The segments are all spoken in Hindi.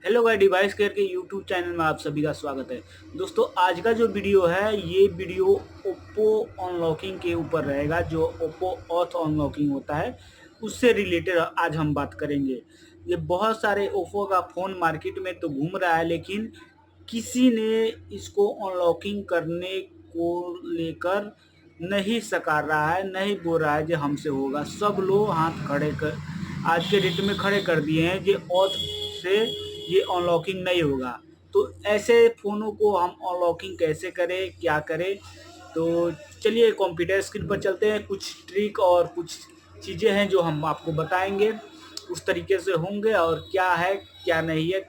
हेलो गाइस, डिवाइस केयर के यूट्यूब चैनल में आप सभी का स्वागत है। दोस्तों, आज का जो वीडियो है ये वीडियो ओप्पो अनलॉकिंग के ऊपर रहेगा। जो ओप्पो ऑथ अनलॉकिंग होता है उससे रिलेटेड आज हम बात करेंगे। ये बहुत सारे ओप्पो का फ़ोन मार्केट में तो घूम रहा है, लेकिन किसी ने इसको अनलॉकिंग करने को लेकर नहीं सकार रहा है, नहीं बोल रहा है कि हमसे होगा। सब लोग हाथ खड़े कर आज के डेट में खड़े कर दिए हैं कि ऑथ से ये अनलॉकिंग नहीं होगा। तो ऐसे फ़ोनों को हम अनलॉकिंग कैसे करें, क्या करें? तो चलिए कंप्यूटर स्क्रीन पर चलते हैं। कुछ ट्रिक और कुछ चीज़ें हैं जो हम आपको बताएंगे, उस तरीके से होंगे। और क्या है क्या नहीं है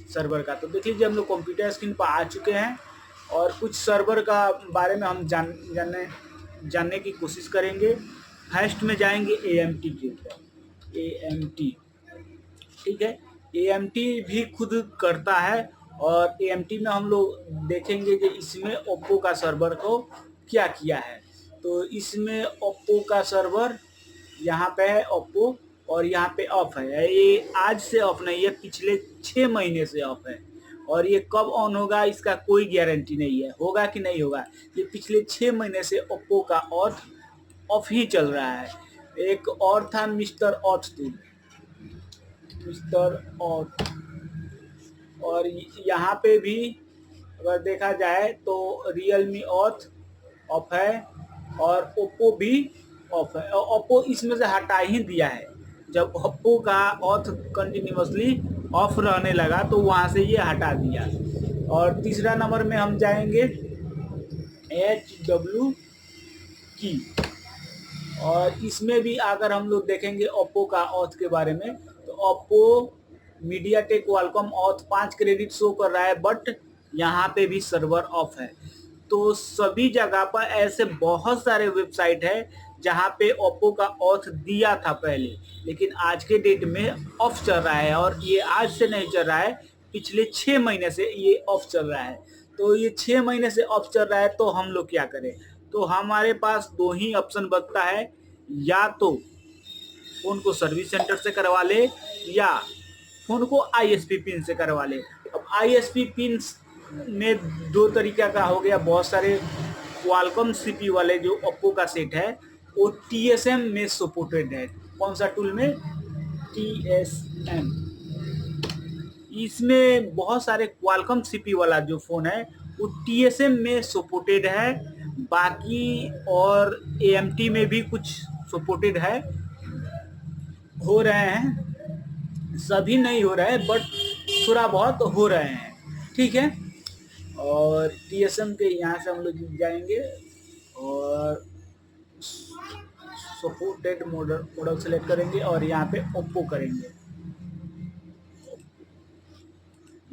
सर्वर का, तो देख लीजिए हम लोग कंप्यूटर स्क्रीन पर आ चुके हैं और कुछ सर्वर का बारे में हम जानने की कोशिश करेंगे। फर्स्ट में जाएंगे AMT के ऊपर। AMT, ठीक है। AMT भी खुद करता है और AMT में हम लोग देखेंगे कि इसमें ओप्पो का सर्वर को क्या किया है। तो इसमें ओप्पो का सर्वर यहाँ पे है ओप्पो, और यहाँ पे ऑफ है। ये आज से ऑफ नहीं है, पिछले 6 महीने से ऑफ है। और ये कब ऑन होगा इसका कोई गारंटी नहीं है, होगा कि नहीं होगा। ये पिछले 6 महीने से ओप्पो का ऑफ ही चल रहा है। एक और था mister auth tool, mister auth, और यहाँ पे भी अगर देखा जाए तो रियलमी ऑथ ऑफ है और ओप्पो भी ऑफ है। और ओप्पो इसमें से हटा ही दिया है। जब ओप्पो का ऑथ कंटिन्यूसली ऑफ रहने लगा तो वहाँ से ये हटा दिया। और तीसरा नंबर में हम जाएंगे HW की, और इसमें भी अगर हम लोग देखेंगे ओप्पो का ऑथ के बारे में, तो Oppo MediaTek Qualcomm auth 5 credit show कर रहा है, बट यहाँ पे भी सर्वर ऑफ है। तो सभी जगह पर ऐसे बहुत सारे वेबसाइट है जहाँ पे ओप्पो का ऑथ दिया था पहले, लेकिन आज के डेट में ऑफ चल रहा है। और ये आज से नहीं चल रहा है, पिछले 6 महीने से ये ऑफ चल रहा है। तो ये 6 महीने से ऑफ चल रहा है, तो हम लोग क्या करें? तो हमारे पास दो ही ऑप्शन बचता है, या तो फ़ोन को सर्विस सेंटर से करवा ले या फ़ोन को ISP पिन से करवा ले। अब ISP पिन में दो तरीका का हो गया। बहुत सारे क्वालकॉम CPU वाले जो ओप्पो का सेट है वो TSM में सपोर्टेड है। कौन सा टूल में? TSM। इसमें बहुत सारे क्वालकॉम CPU वाला जो फ़ोन है वो TSM में सपोर्टेड है। बाकी और AMT में भी कुछ सपोर्टेड है, हो रहे हैं। सभी नहीं हो रहे हैं, बट थोड़ा बहुत हो रहे हैं, ठीक है। और TSM के यहाँ से हम लोग जाएंगे और सपोर्टेड मॉडल सेलेक्ट करेंगे और यहाँ पे ओप्पो करेंगे।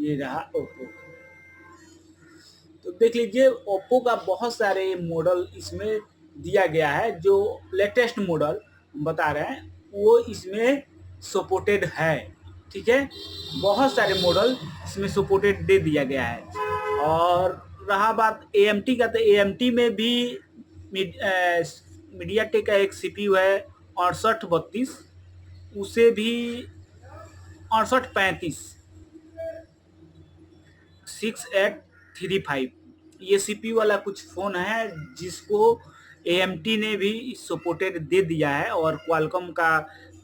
ये रहा ओप्पो। तो देख लीजिए ओप्पो का बहुत सारे मॉडल इसमें दिया गया है। जो लेटेस्ट मॉडल बता रहे हैं वो इसमें सपोर्टेड है, ठीक है। बहुत सारे मॉडल इसमें सपोर्टेड दे दिया गया है। और रहा बात AMT का, तो AMT में भी मीडियाटेक का एक CPU है 6832, उसे भी 6835 6835, ये CPU वाला कुछ फ़ोन है जिसको AMT ने भी सपोर्टेड दे दिया है। और क्वालकॉम का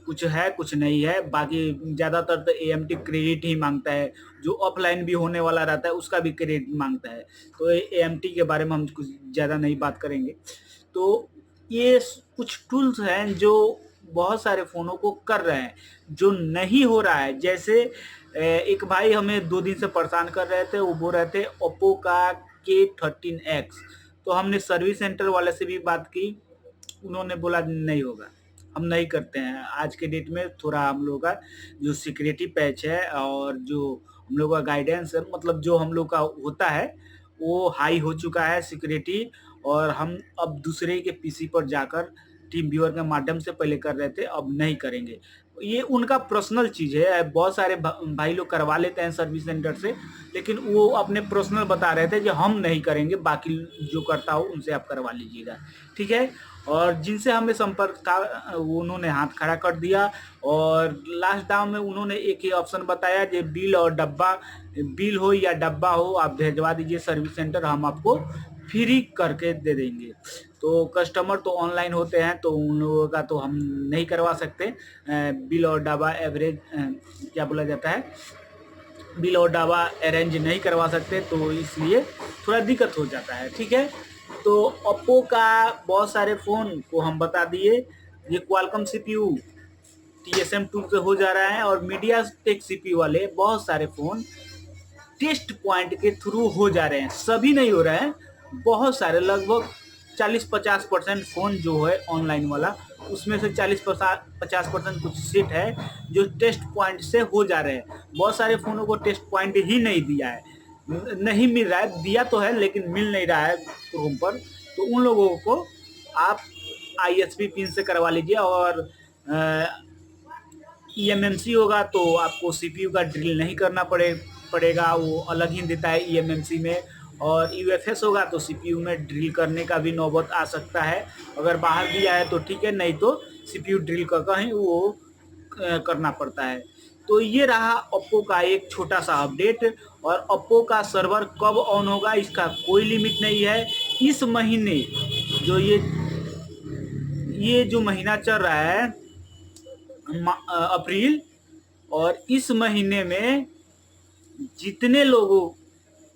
कुछ है कुछ नहीं है। बाकी ज़्यादातर तो AMT क्रेडिट ही मांगता है, जो ऑफलाइन भी होने वाला रहता है उसका भी क्रेडिट मांगता है। तो AMT के बारे में हम कुछ ज़्यादा नहीं बात करेंगे। तो ये कुछ टूल्स हैं जो बहुत सारे फ़ोनों को कर रहे हैं। जो नहीं हो रहा है, जैसे एक भाई हमें 2 दिन से परेशान कर रहे थे, वो बोल रहे थे ओप्पो का K13X। तो हमने सर्विस सेंटर वाले से भी बात की, उन्होंने बोला नहीं होगा, हम नहीं करते हैं। आज के डेट में थोड़ा हम लोग का जो सिक्योरिटी पैच है और जो हम लोग का गाइडेंस है, मतलब जो हम लोग का होता है वो हाई हो चुका है सिक्योरिटी। और हम अब दूसरे के PC पर जाकर टीम व्यूअर के माध्यम से पहले कर रहे थे, अब नहीं करेंगे। ये उनका पर्सनल चीज़ है। बहुत सारे भाई लोग करवा लेते हैं सर्विस सेंटर से, लेकिन वो अपने पर्सनल बता रहे थे कि हम नहीं करेंगे, बाकी जो करता हो उनसे आप करवा लीजिएगा, ठीक है। और जिनसे हमें संपर्क था उन्होंने हाथ खड़ा कर दिया, और लास्ट दाम में उन्होंने एक ही ऑप्शन बताया कि बिल और डब्बा, बिल हो या डब्बा हो आप भेजवा दीजिए सर्विस सेंटर, हम आपको फ्री करके दे देंगे। तो कस्टमर तो ऑनलाइन होते हैं, तो उन लोगों का तो हम नहीं करवा सकते। बिल और डब्बा एवरेज क्या बोला जाता है, बिल और डब्बा अरेंज नहीं करवा सकते, तो इसलिए थोड़ा दिक्कत हो जाता है, ठीक है। तो ओप्पो का बहुत सारे फ़ोन को हम बता दिए। ये क्वालकॉम CPU TSM2 से हो जा रहा है, और मीडिया टेक CPU वाले बहुत सारे फ़ोन टेस्ट पॉइंट के थ्रू हो जा रहे हैं। सभी नहीं हो रहे हैं, बहुत सारे, लगभग 40-50% फ़ोन जो है ऑनलाइन वाला, उसमें से 40-50% कुछ सीट है जो टेस्ट पॉइंट से हो जा रहे हैं। बहुत सारे फ़ोनों को टेस्ट पॉइंट ही नहीं दिया है, नहीं मिल रहा है, दिया तो है लेकिन मिल नहीं रहा है क्रोम पर। तो उन लोगों को आप ISP पिन से करवा लीजिए, और eMMC होगा तो आपको CPU का ड्रिल नहीं करना पड़ेगा, वो अलग ही देता है eMMC में। और UFS होगा तो CPU में ड्रिल करने का भी नौबत आ सकता है। अगर बाहर दिया है तो ठीक है, नहीं तो CPU ड्रिल कर कहीं वो करना पड़ता है। तो ये रहा ओप्पो का एक छोटा सा अपडेट। और ओप्पो का सर्वर कब ऑन होगा इसका कोई लिमिट नहीं है। इस महीने जो ये जो महीना चल रहा है अप्रैल, और इस महीने में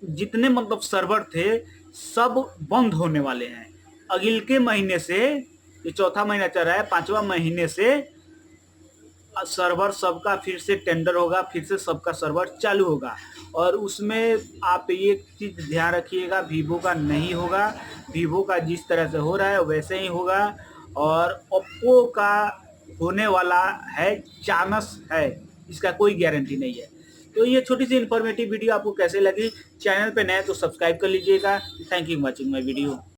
जितने मतलब सर्वर थे सब बंद होने वाले हैं। अगले के महीने से, ये चौथा महीना चल रहा है, 5वां महीने से सर्वर सबका फिर से टेंडर होगा, फिर से सबका सर्वर चालू होगा। और उसमें आप ये चीज़ ध्यान रखिएगा, वीवो का नहीं होगा। वीवो का जिस तरह से हो रहा है वैसे ही होगा, और ओप्पो का होने वाला है, चांस है, इसका कोई गारंटी नहीं है। तो ये छोटी सी इन्फॉर्मेटिव वीडियो आपको कैसे लगी? चैनल पे नए तो सब्सक्राइब कर लीजिएगा। Thank you watching my video.